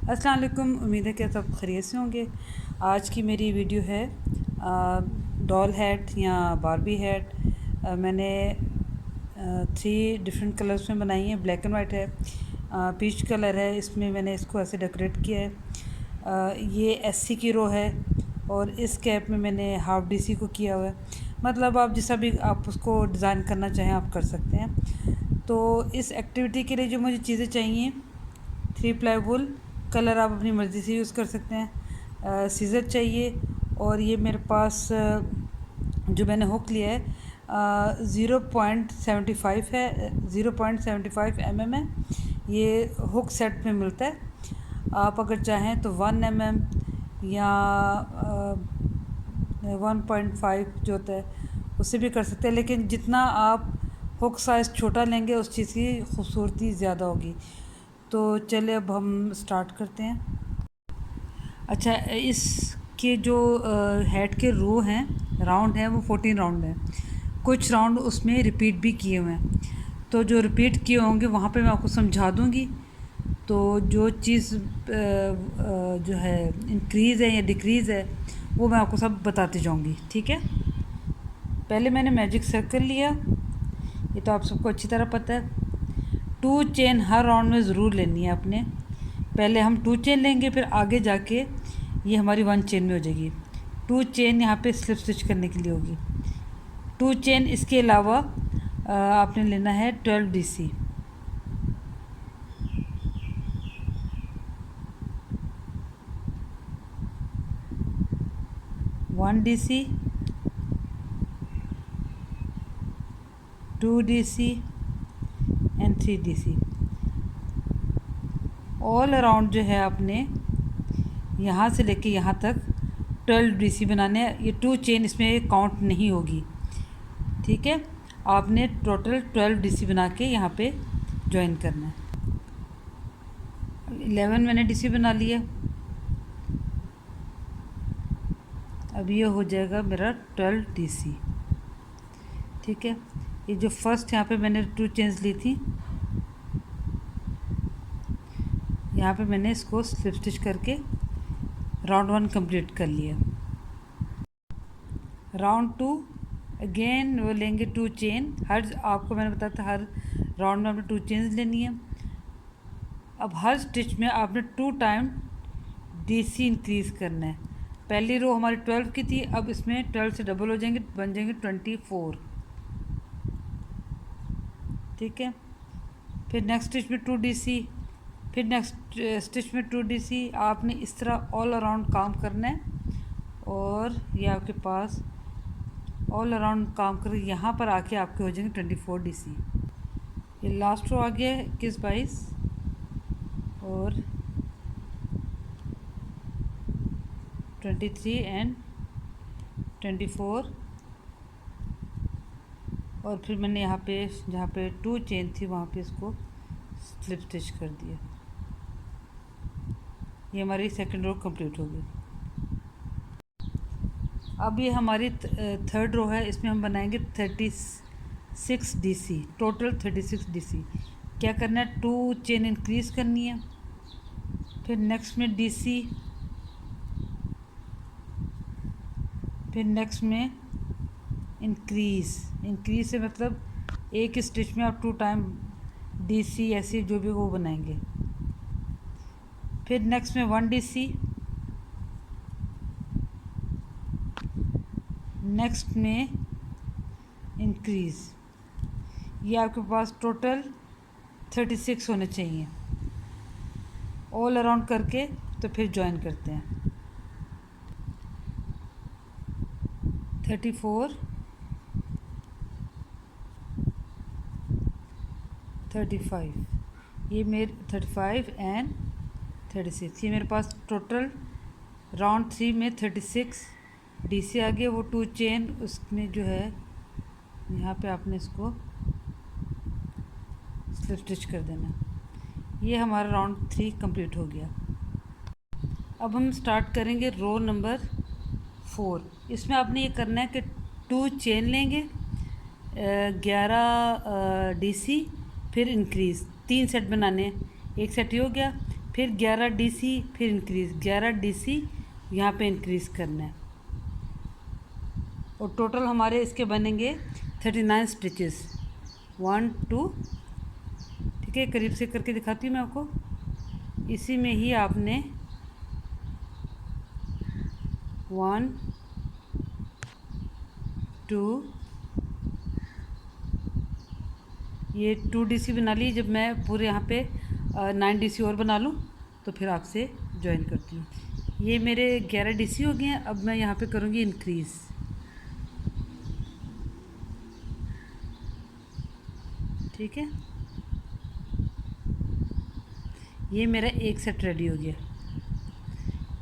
अस्सलाम वालेकुम। उम्मीद है कि सब खैरियत से होंगे। आज की मेरी वीडियो है डॉल हैट या बारबी हैट। मैंने 3 डिफरेंट कलर्स में बनाई है। ब्लैक एंड वाइट है, पीच कलर है। इसमें मैंने इसको ऐसे डेकोरेट किया है। ये एससी की रो है और इस कैप में मैंने हाफ डीसी को किया हुआ है। मतलब आप जैसा भी आप उसको डिज़ाइन करना चाहें आप कर सकते हैं। तो इस एक्टिविटी के लिए जो मुझे चीज़ें चाहिए, 3 प्लाई वुल, कलर आप अपनी मर्ज़ी से यूज़ कर सकते हैं। सीज़र चाहिए और ये मेरे पास जो मैंने हुक लिया है 0.75 है, 0.75 mm है। ये हुक सेट में मिलता है। आप अगर चाहें तो 1 mm या 1.5 जो होता है उससे भी कर सकते हैं, लेकिन जितना आप हुक साइज़ छोटा लेंगे उस चीज़ की खूबसूरती ज़्यादा होगी। तो चलिए अब हम स्टार्ट करते हैं। अच्छा, इसके जो हेड के रो हैं, राउंड हैं, वो 14 राउंड हैं। कुछ राउंड उसमें रिपीट भी किए हुए हैं, तो जो रिपीट किए होंगे वहाँ पे मैं आपको समझा दूँगी। तो जो चीज़ जो है इंक्रीज़ है या डिक्रीज़ है वो मैं आपको सब बताती जाऊँगी, ठीक है। पहले मैंने मैजिक सर्कल लिया, ये तो आप सबको अच्छी तरह पता है। 2 चेन हर राउंड में ज़रूर लेनी है आपने। पहले हम 2 चेन लेंगे, फिर आगे जाके ये हमारी 1 चेन में हो जाएगी। 2 चेन यहाँ पे स्लिप स्टिच करने के लिए होगी। 2 चेन इसके अलावा आपने लेना है 12 DC. One DC, 2 DC and 3 DC. All around जो है आपने यहाँ से लेके यहाँ तक 12 डीसी बनाने हैं। ये 2 चेन इसमें काउंट नहीं होगी, ठीक है। आपने टोटल 12 डीसी बना के यहाँ पे ज्वाइन करना है। 11 मैंने डीसी बना लिया। अब ये हो जाएगा मेरा 12 डीसी, ठीक है। ये जो फर्स्ट यहाँ पे मैंने 2 चेन्स ली थी, यहाँ पे मैंने इसको स्लिप स्टिच करके राउंड 1 कंप्लीट कर लिया। राउंड 2 अगेन वो लेंगे 2 चेन। हर आपको मैंने बताया था हर राउंड में आपने 2 चेन्स लेनी है। अब हर स्टिच में आपने 2 टाइम डीसी इंक्रीज़ करना है। पहली रो हमारी 12 की थी, अब इसमें 12 से डबल हो जाएंगे, बन जाएंगे 24, ठीक है। फिर नेक्स्ट स्टिच में 2 डीसी, फिर नेक्स्ट स्टिच में 2 डीसी। आपने इस तरह ऑल अराउंड काम करना है और ये आपके पास ऑल अराउंड काम कर यहाँ पर आके आपके हो जाएंगे 24 डीसी। ये लास्ट रो आ गया है 21, 22 और 23 एंड 24। और फिर मैंने यहाँ पे जहाँ पे 2 चेन थी वहाँ पे इसको स्लिप स्टिच कर दिया। ये हमारी सेकंड रो कंप्लीट हो गई। अब ये हमारी थर्ड रो है, इसमें हम बनाएंगे 36 डीसी, टोटल 36 डीसी। क्या करना है, 2 चेन इंक्रीज़ करनी है, फिर नेक्स्ट में डीसी, फिर नेक्स्ट में इंक्रीज़ से मतलब एक स्टिच में आप 2 टाइम डीसी ऐसे जो भी वो बनाएंगे। फिर नेक्स्ट में 1 डीसी, नेक्स्ट में इंक्रीज़। ये आपके पास टोटल 36 होने चाहिए ऑल अराउंड करके। तो फिर ज्वाइन करते हैं 34, 35, ये मेरे 35 एंड 36, ये मेरे पास टोटल राउंड 3 में 36 डीसी आ गया। वो 2 चेन उसमें जो है यहाँ पे आपने इसको स्लिप स्टिच कर देना। ये हमारा राउंड 3 कंप्लीट हो गया। अब हम स्टार्ट करेंगे रो नंबर 4। इसमें आपने ये करना है कि 2 चेन लेंगे, 11 डीसी, फिर इंक्रीज़। 3 सेट बनाने हैं। एक सेट ये हो गया, फिर 11 DC, फिर इंक्रीज़ 11 DC यहाँ पे इंक्रीज़ करना है। और टोटल हमारे इसके बनेंगे 39 स्टिचेस, 1 2। ठीक है, करीब से करके दिखाती हूँ मैं आपको। इसी में ही आपने 1 2, ये 2 DC बना ली। जब मैं पूरे यहाँ पे 9 DC और बना लूँ तो फिर आपसे ज्वाइन करती हूँ। ये मेरे 11 DC हो गए हैं। अब मैं यहाँ पे करूँगी इंक्रीज़। ठीक है, ये मेरा एक सेट रेडी हो गया।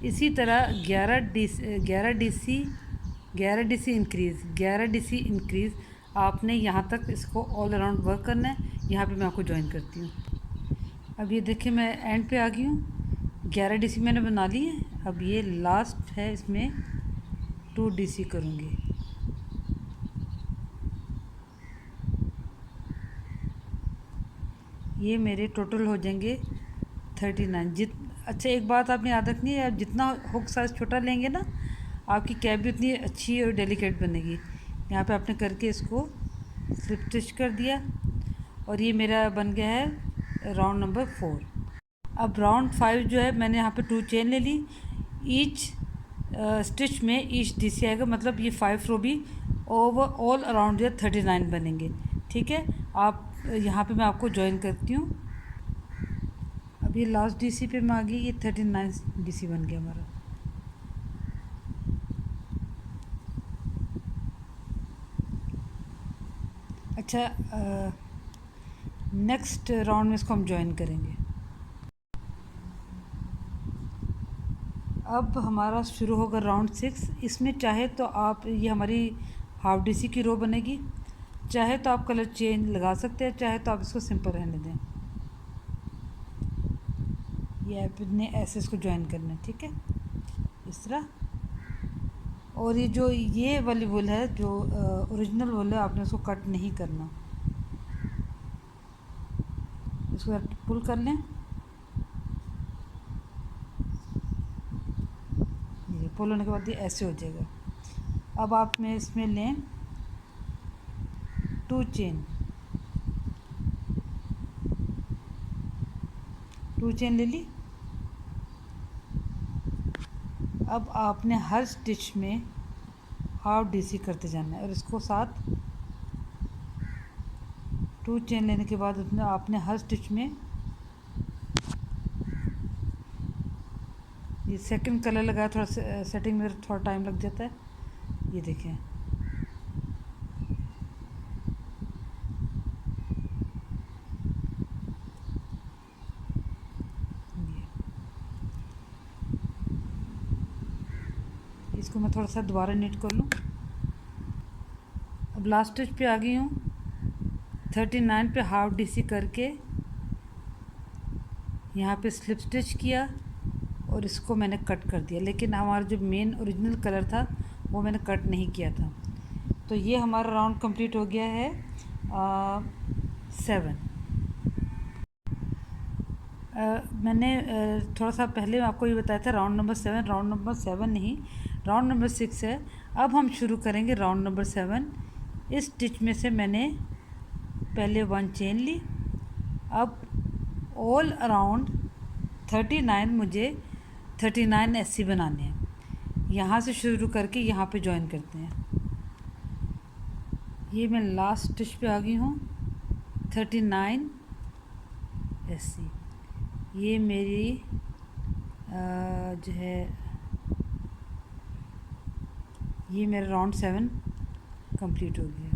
इसी तरह 11 DC, 11 DC increase, 11 DC increase. आपने यहाँ तक इसको ऑल अराउंड वर्क करना है। यहाँ पे मैं आपको ज्वाइन करती हूँ। अब ये देखिए मैं एंड पे आ गई हूँ। 11 DC मैंने बना ली है। अब ये लास्ट है, इसमें 2 DC करूँगी। ये मेरे टोटल हो जाएंगे 39। अच्छा, एक बात आपने याद रखनी है, जितना हुक साइज़ छोटा लेंगे ना, आपकी कैप भी उतनी अच्छी और डेलिकेट बनेगी। यहाँ पे आपने करके इसको स्लिप स्टिच कर दिया और ये मेरा बन गया है राउंड नंबर 4। अब राउंड 5 जो है, मैंने यहाँ पे 2 चेन ले ली। ईच स्टिच में ईच DC आएगा, मतलब ये 5 रो भी ओवर ऑल अराउंड जो है 39 बनेंगे। ठीक है, आप यहाँ पे मैं आपको ज्वाइन करती हूँ। अब ये लास्ट DC पे मैं आ गई, ये 39 DC बन गया हमारा। अच्छा, नेक्स्ट राउंड में इसको हम ज्वाइन करेंगे। अब हमारा शुरू होगा राउंड 6। इसमें चाहे तो आप, ये हमारी हाफ DC की रो बनेगी। चाहे तो आप कलर चेंज लगा सकते हैं, चाहे तो आप इसको सिंपल रहने दें। ये आपने ऐसे इसको ज्वाइन करना है। ठीक है, इस तरह। और ये जो ये वाली वूल है, जो ओरिजिनल वूल है, आपने उसको कट नहीं करना। इसको पुल कर लें। ये पुल होने के बाद ये ऐसे हो जाएगा। अब आप में इसमें लें 2 चेन, 2 चेन ले ली। अब आपने हर स्टिच में हाफ DC करते जाना है और इसको साथ 2 चेन लेने के बाद आपने हर स्टिच में ये सेकंड कलर लगाया। थोड़ा सेटिंग में थोड़ा टाइम लग जाता है। ये देखें, इसको मैं थोड़ा सा दोबारा नीट कर लूँ। अब लास्ट स्टिच पे आ गई हूँ। 39 पे हाफ DC करके यहाँ पे स्लिप स्टिच किया और इसको मैंने कट कर दिया। लेकिन हमारा जो मेन ओरिजिनल कलर था वो मैंने कट नहीं किया था। तो ये हमारा राउंड कंप्लीट हो गया है 7। मैंने थोड़ा सा पहले आपको ये बताया था राउंड नंबर 7। राउंड नंबर 7 नहीं, राउंड नंबर 6 है। अब हम शुरू करेंगे राउंड नंबर 7। इस स्टिच में से मैंने पहले 1 चेन ली। अब ऑल अराउंड 39 मुझे 39 SC बनाने हैं। यहाँ से शुरू करके यहाँ पे ज्वाइन करते हैं। ये मैं लास्ट स्टिच पे आ गई हूँ। 39 SC, ये मेरी जो है, ये मेरा राउंड 7 कंप्लीट हो गया।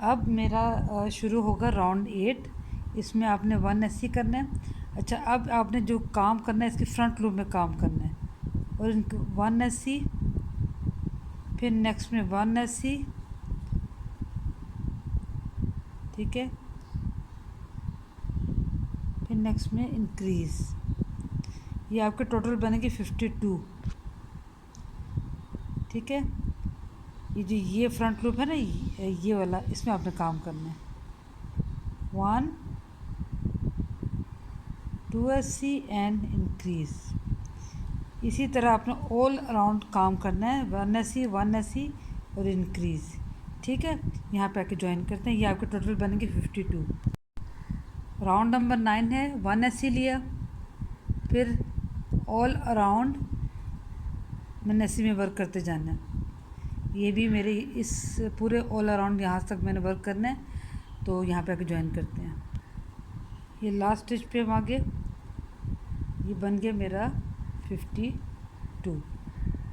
अब मेरा शुरू होगा राउंड 8। इसमें आपने 1 SC करना है। अच्छा, अब आपने जो काम करना है, इसके फ्रंट लूप में काम करना है और इनको 1 SC, फिर नेक्स्ट में 1 SC। ठीक है, फिर नेक्स्ट में इंक्रीज़। ये आपके टोटल बनेगी 52। ठीक है, ये जो ये फ्रंट लूप है ना, ये वाला, इसमें आपने काम करना है। 1 2SC एंड इंक्रीज। इसी तरह आपने ऑल अराउंड काम करना है, 1SC 1SC और इंक्रीज। ठीक है, यहाँ पे आके ज्वाइन करते हैं। ये आपके टोटल बनेंगे 52। राउंड नंबर 9 है, 1SC लिया, फिर ऑल अराउंड 1SC में वर्क करते जाना है। ये भी मेरे इस पूरे ऑल अराउंड यहाँ तक मैंने वर्क करना है, तो यहाँ पे आके ज्वाइन करते हैं। ये लास्ट स्टिच पे हम आगे, ये बन गया मेरा 52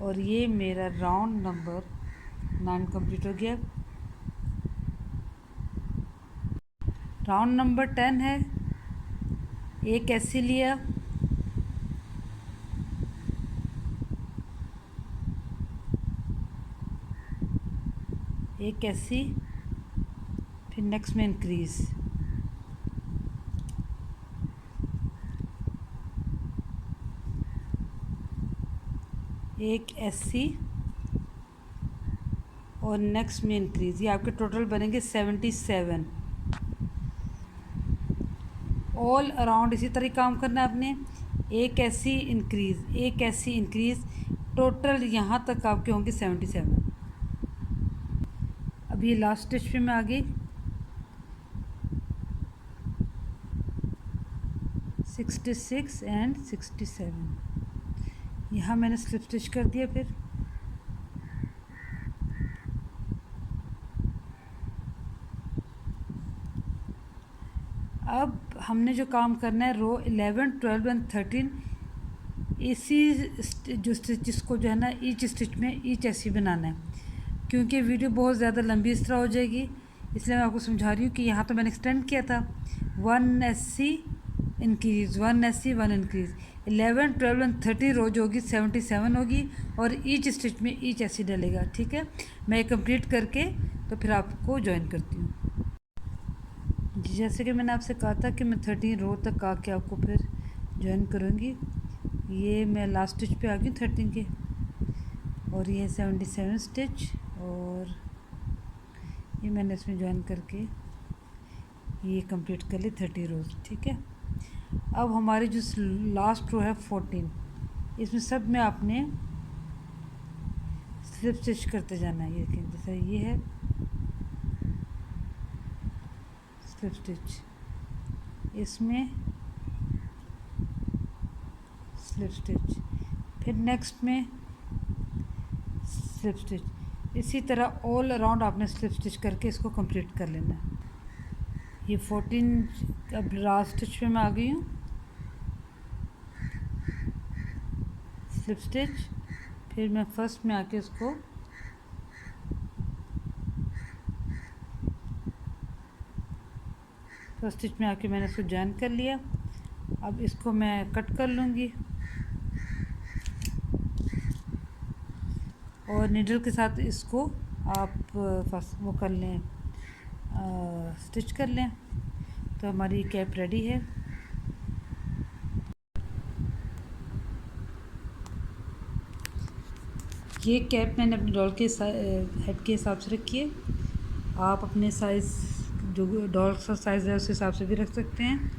और ये मेरा राउंड नंबर 9 कंप्लीट हो गया। राउंड नंबर 10 है, एक SC लिया, एक SC, फिर नेक्स्ट में इंक्रीज, एक SC और नेक्स्ट में इंक्रीज। ये आपके टोटल बनेंगे 77। ऑल अराउंड इसी तरह काम करना है आपने, एक SC इंक्रीज, एक SC इंक्रीज, टोटल यहाँ तक आपके होंगे 77। अब ये लास्ट स्टिच पे मैं आ गई, 66 एंड 67। यहाँ मैंने स्लिप स्टिच कर दिया। फिर अब हमने जो काम करना है, रो 11 12 एंड 13 इसी जो स्टिच को जो है ना ईच स्टिच में ईच SC बनाना है। क्योंकि वीडियो बहुत ज़्यादा लंबी इस तरह हो जाएगी, इसलिए मैं आपको समझा रही हूँ कि यहाँ तो मैंने एक्सटेंड किया था 1SC increase, 1SC 1 increase, 11 12 and 13 रो जो होगी 77 होगी और ईच स्टिच में ईच SC डलेगा। ठीक है, मैं ये कंप्लीट करके तो फिर आपको ज्वाइन करती हूँ। जैसे कि मैंने आपसे कहा था कि मैं 13 रो तक आके आपको फिर ज्वाइन करूँगी। ये मैं लास्ट स्टिच पे आ गई 13 के, और ये 77 स्टिच, और ये मैंने इसमें ज्वाइन करके ये कंप्लीट कर ली 30 रोज। ठीक है, अब हमारी जो लास्ट रो है 14, इसमें सब में आपने स्लिप स्टिच करते जाना है। ये देखें, जैसे ये है स्लिप स्टिच, इसमें स्लिप स्टिच, फिर नेक्स्ट में स्लिप स्टिच। इसी तरह ऑल अराउंड आपने स्लिप स्टिच करके इसको कंप्लीट कर लेना है। ये 14 अब लास्ट स्टिच पे मैं आ गई हूँ, स्लिप स्टिच, फिर मैं फर्स्ट में आके इसको फर्स्ट स्टिच में आके मैंने इसको ज्वाइन कर लिया। अब इसको मैं कट कर लूँगी और नीडल के साथ इसको आप फर्स्ट वो कर लें, स्टिच कर लें। तो हमारी कैप रेडी है। ये कैप मैंने अपने डॉल के हेड के हिसाब से रखी है। आप अपने साइज़ जो डॉल का साइज़ है उस हिसाब से भी रख सकते हैं।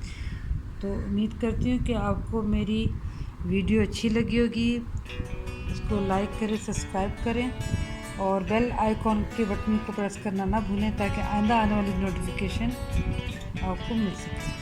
तो उम्मीद करती हूँ कि आपको मेरी वीडियो अच्छी लगी होगी। इसको लाइक करें, सब्सक्राइब करें और बेल आइकॉन के बटन को प्रेस करना ना भूलें, ताकि आइंदा आने वाली नोटिफिकेशन आपको मिल सके।